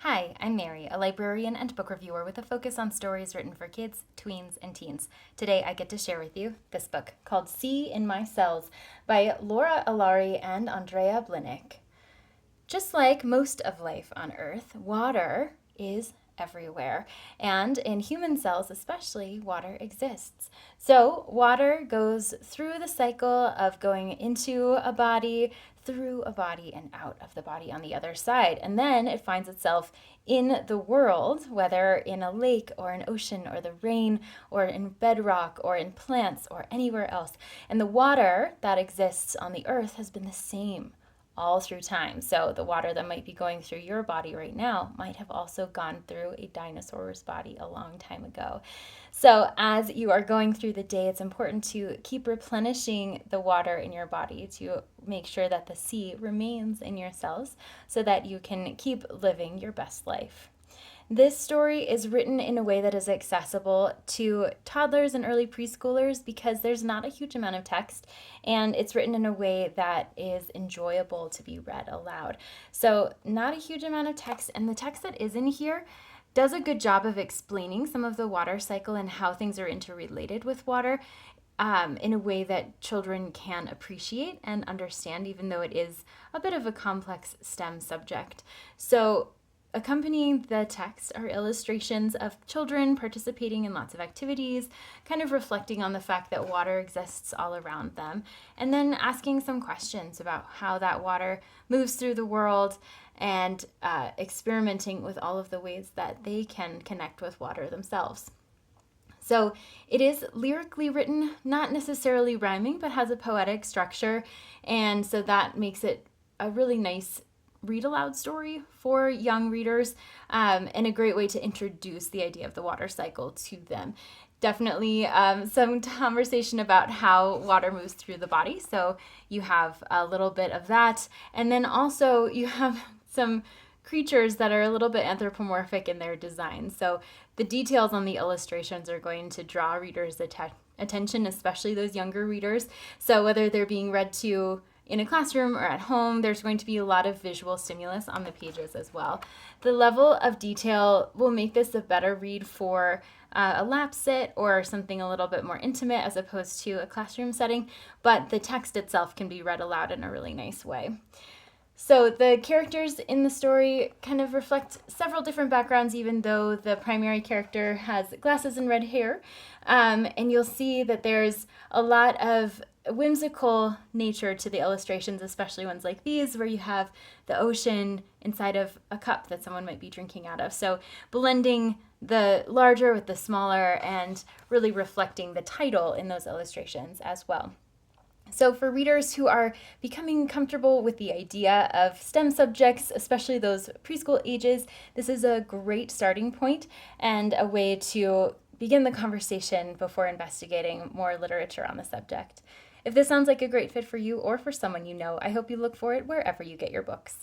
Hi, I'm Mary, a librarian and book reviewer with a focus on stories written for kids, tweens, and teens. Today I get to share with you this book called Sea in My Cells by Laura Alari and Andrea Blinick. Just like most of life on Earth, water is everywhere. And in human cells, especially, water exists. So, water goes through the cycle of going into a body, through a body, and out of the body on the other side. And then it finds itself in the world, whether in a lake or an ocean or the rain or in bedrock or in plants or anywhere else. And the water that exists on the earth has been the same all through time. So the water that might be going through your body right now might have also gone through a dinosaur's body a long time ago. So as you are going through the day, it's important to keep replenishing the water in your body to make sure that the sea remains in your cells so that you can keep living your best life. This story is written in a way that is accessible to toddlers and early preschoolers because there's not a huge amount of text, and it's written in a way that is enjoyable to be read aloud. So, not a huge amount of text, and the text that is in here does a good job of explaining some of the water cycle and how things are interrelated with water. In a way that children can appreciate and understand, even though it is a bit of a complex STEM subject. So, accompanying the text are illustrations of children participating in lots of activities, kind of reflecting on the fact that water exists all around them, and then asking some questions about how that water moves through the world and experimenting with all of the ways that they can connect with water themselves. So it is lyrically written, not necessarily rhyming, but has a poetic structure, and so that makes it a really nice read aloud story for young readers, and a great way to introduce the idea of the water cycle to them. Definitely some conversation about how water moves through the body, so you have a little bit of that, and then also you have some creatures that are a little bit anthropomorphic in their design. So the details on the illustrations are going to draw readers' attention, especially those younger readers. So whether they're being read to in a classroom or at home, there's going to be a lot of visual stimulus on the pages as well. The level of detail will make this a better read for a lap sit or something a little bit more intimate as opposed to a classroom setting, but the text itself can be read aloud in a really nice way. So the characters in the story kind of reflect several different backgrounds, even though the primary character has glasses and red hair. And you'll see that there's a lot of whimsical nature to the illustrations, especially ones like these, where you have the ocean inside of a cup that someone might be drinking out of. So blending the larger with the smaller and really reflecting the title in those illustrations as well. So for readers who are becoming comfortable with the idea of STEM subjects, especially those preschool ages, this is a great starting point and a way to begin the conversation before investigating more literature on the subject. If this sounds like a great fit for you or for someone you know, I hope you look for it wherever you get your books.